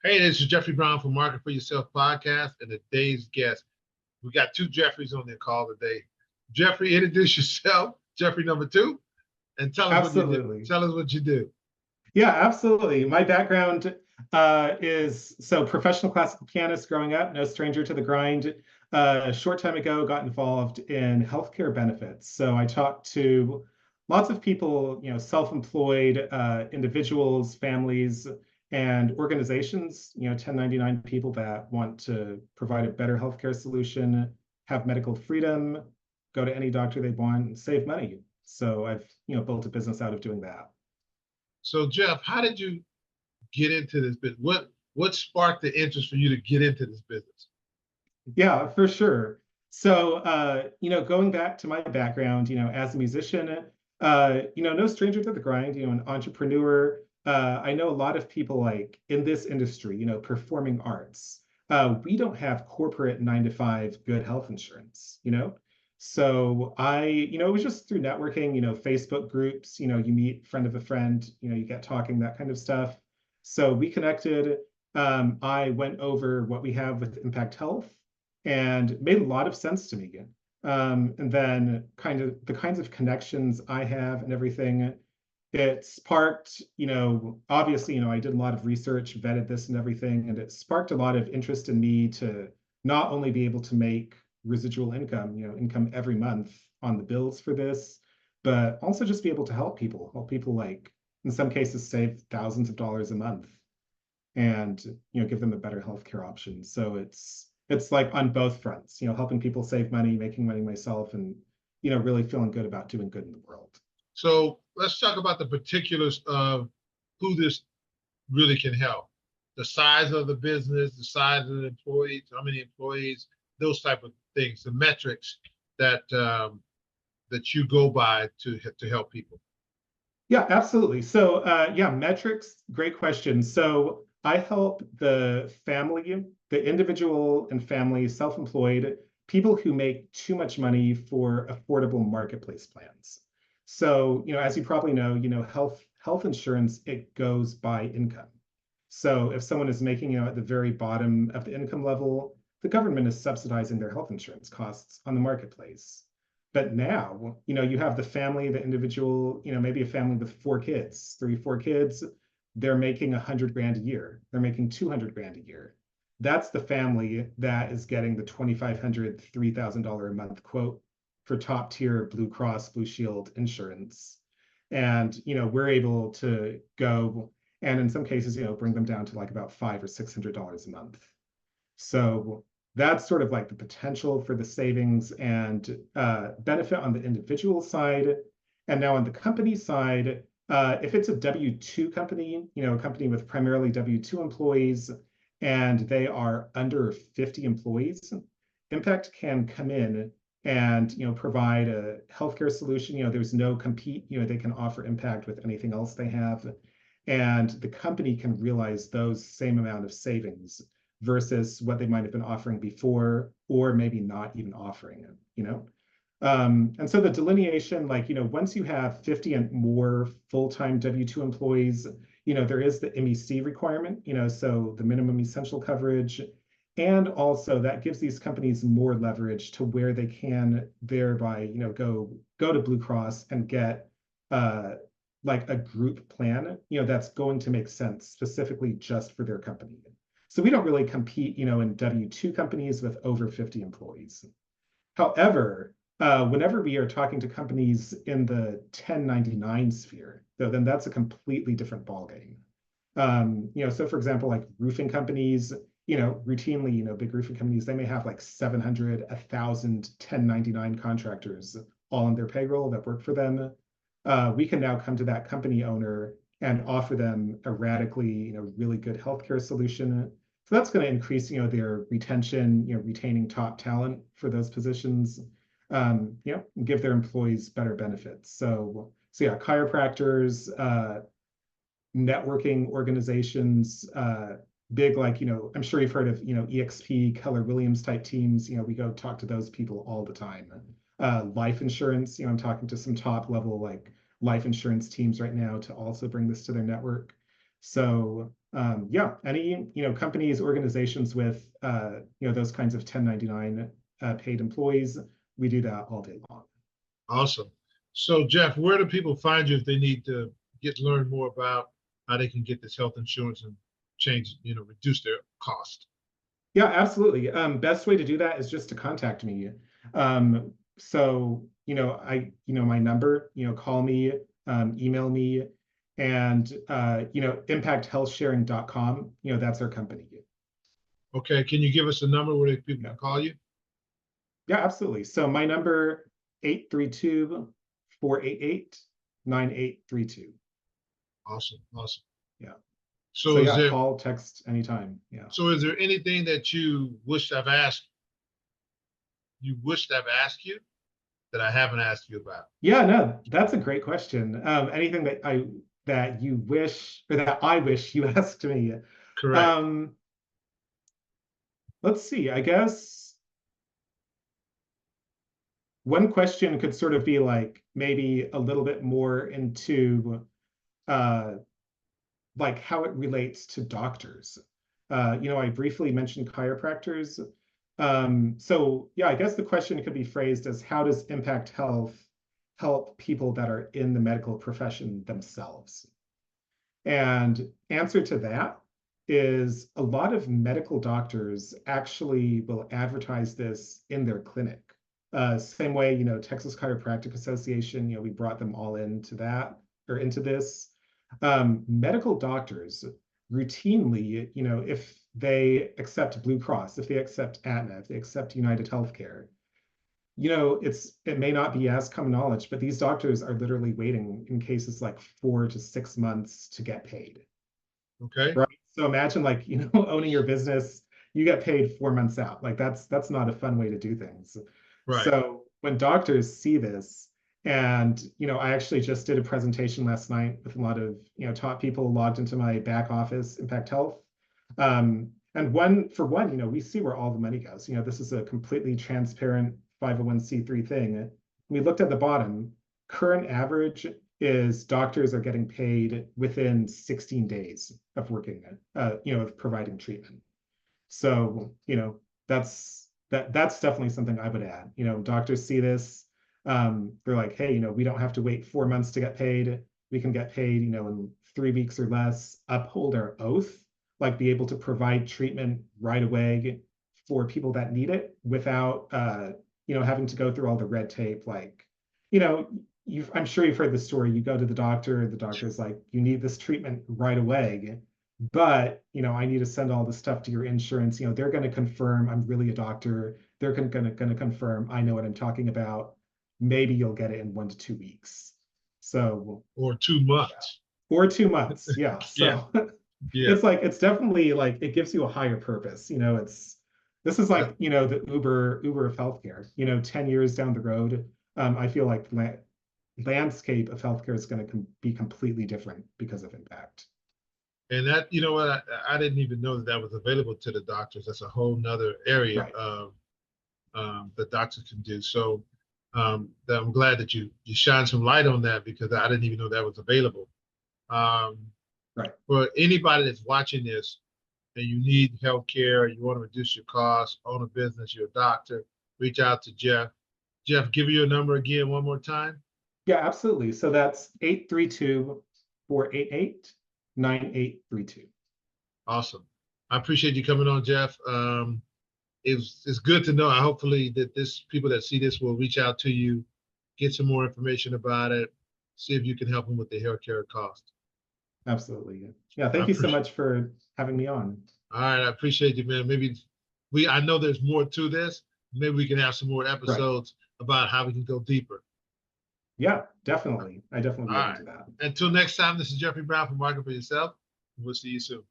Hey, this is Jeffrey Brown from Market for Yourself podcast, and today's guest. We got two Jeffreys on the call today. Jeffrey, introduce yourself, Jeffrey number two, and tell us what you do. Absolutely. Tell us what you do. Yeah, absolutely. My background is professional classical pianist growing up, no stranger to the grind. A short time ago, got involved in healthcare benefits. So I talked to lots of people, self-employed individuals, families, and organizations, 1099 people that want to provide a better healthcare solution, have medical freedom, go to any doctor they want, and save money. So I've, built a business out of doing that. So, Jeff, how did you get into this business? What sparked the interest for you to get into this business? Yeah, for sure. So, going back to my background, as a musician, no stranger to the grind, an entrepreneur. I know a lot of people like in this industry, performing arts. We don't have corporate 9 to 5 good health insurance. So it was just through networking, Facebook groups, you meet friend of a friend, you get talking, that kind of stuff. So we connected. I went over what we have with Impact Health and it made a lot of sense to me. And then kind of the kinds of connections I have and everything, it sparked, obviously, I did a lot of research, vetted this and everything, and it sparked a lot of interest in me to not only be able to make residual income, income every month on the bills for this, but also just be able to help people like in some cases save thousands of dollars a month and give them a better healthcare option. So it's like on both fronts, helping people save money, making money myself, and really feeling good about doing good in the world. So let's talk about the particulars of who this really can help. The size of the business, the size of the employees, how many employees, those type of things, the metrics that you go by to help people. Yeah, absolutely. So yeah, metrics, great question. So I help the family, the individual and family, self-employed, people who make too much money for affordable marketplace plans. So, as you probably know, health insurance, it goes by income. So if someone is making, at the very bottom of the income level, the government is subsidizing their health insurance costs on the marketplace. But now, you have the family, the individual, maybe a family with 4 kids, 3, 4 kids, they're making 100 grand a year. They're making 200 grand a year. That's the family that is getting the $2,500, $3,000 a month quote for top tier Blue Cross Blue Shield insurance. And, we're able to go and in some cases, bring them down to like about $500 or $600 a month. So that's sort of like the potential for the savings and benefit on the individual side. And now on the company side, if it's a W-2 company, a company with primarily W-2 employees, and they are under 50 employees, Impact can come in and provide a healthcare solution. There's no compete. They can offer Impact with anything else they have, and the company can realize those same amount of savings versus what they might have been offering before, or maybe not even offering it. And so the delineation, like, once you have 50 and more full-time W-2 employees, there is the MEC requirement, so the minimum essential coverage. And also that gives these companies more leverage to where they can thereby, go to Blue Cross and get like a group plan, that's going to make sense specifically just for their company. So we don't really compete, in W-2 companies with over 50 employees. However, whenever we are talking to companies in the 1099 sphere, then that's a completely different ballgame. So for example, like roofing companies, routinely, big roofing companies, they may have like 700, 1,000 1099 contractors all on their payroll that work for them. We can now come to that company owner and offer them a radically, really good healthcare solution. So that's going to increase, their retention, retaining top talent for those positions, give their employees better benefits. So yeah, chiropractors, networking organizations, big, like, I'm sure you've heard of, EXP, Keller Williams type teams. We go talk to those people all the time. Life insurance, I'm talking to some top level like life insurance teams right now to also bring this to their network. So yeah, any companies, organizations with those kinds of 1099 paid employees, we do that all day long. Awesome. So Jeff, where do people find you if they need to learn more about how they can get this health insurance and reduce their cost? Yeah, absolutely. Best way to do that is just to contact me. So, my number, call me, email me, and, impacthealthsharing.com, that's our company. Okay, can you give us a number where people can call you? Yeah, absolutely. So my number, 832-488-9832. Awesome, awesome. Yeah. So So is yeah, there call, text anytime. Yeah. so is there anything that you wished I've asked you that I haven't asked you about? Yeah, no, that's a great question. Anything that you wish or that I wish you asked me. Correct. Um, let's see. I guess one question could sort of be like maybe a little bit more into uh like how it relates to doctors. I briefly mentioned chiropractors. So yeah, I guess the question could be phrased as how does Impact Health help people that are in the medical profession themselves? And answer to that is a lot of medical doctors actually will advertise this in their clinic. Same way, Texas Chiropractic Association, we brought them all into that or into this. Medical doctors routinely, if they accept Blue Cross, if they accept Aetna, if they accept United Healthcare, it may not be as common knowledge, but these doctors are literally waiting in cases like 4 to 6 months to get paid. Okay. Right. So imagine like, owning your business, you get paid 4 months out. Like that's not a fun way to do things. Right. So when doctors see this, and I actually just did a presentation last night with a lot of top people logged into my back office, Impact Health. And we see where all the money goes. This is a completely transparent 501c3 thing. We looked at the bottom. Current average is doctors are getting paid within 16 days of working, of providing treatment. So, that's definitely something I would add. Doctors see this, they're like, hey, we don't have to wait 4 months to get paid. We can get paid, in 3 weeks or less, uphold our oath, like be able to provide treatment right away for people that need it without, having to go through all the red tape. Like, I'm sure you've heard the story. You go to the doctor's like, you need this treatment right away, but I need to send all this stuff to your insurance. They're going to confirm I'm really a doctor. They're going to confirm I know what I'm talking about. Maybe you'll get it in 1 to 2 weeks. So Or 2 months. or 2 months. Yeah. Yeah. So Yeah. it's definitely like it gives you a higher purpose. This is like the Uber of healthcare. 10 years down the road, I feel like landscape of healthcare is going to be completely different because of Impact. And that, what, I didn't even know that was available to the doctors. That's a whole nother area Right. of that doctors can do. So that I'm glad that you shine some light on that, because I didn't even know that was available. Right. For anybody that's watching this and you need health care, you want to reduce your costs, own a business, you're a doctor, reach out to Jeff. Jeff, give me your number again one more time. Yeah, absolutely. So that's 832-488-9832. Awesome. I appreciate you coming on, Jeff. It's good to know. Hopefully that people that see this will reach out to you, get some more information about it, see if you can help them with the healthcare cost. Absolutely. Yeah. Thank you so much for having me on. All right. I appreciate you, man. Maybe I know there's more to this. Maybe we can have some more episodes about how we can go deeper. Yeah, definitely. I definitely be All open right. to that. Until next time, this is Jeffrey Brown from Market for Yourself. We'll see you soon.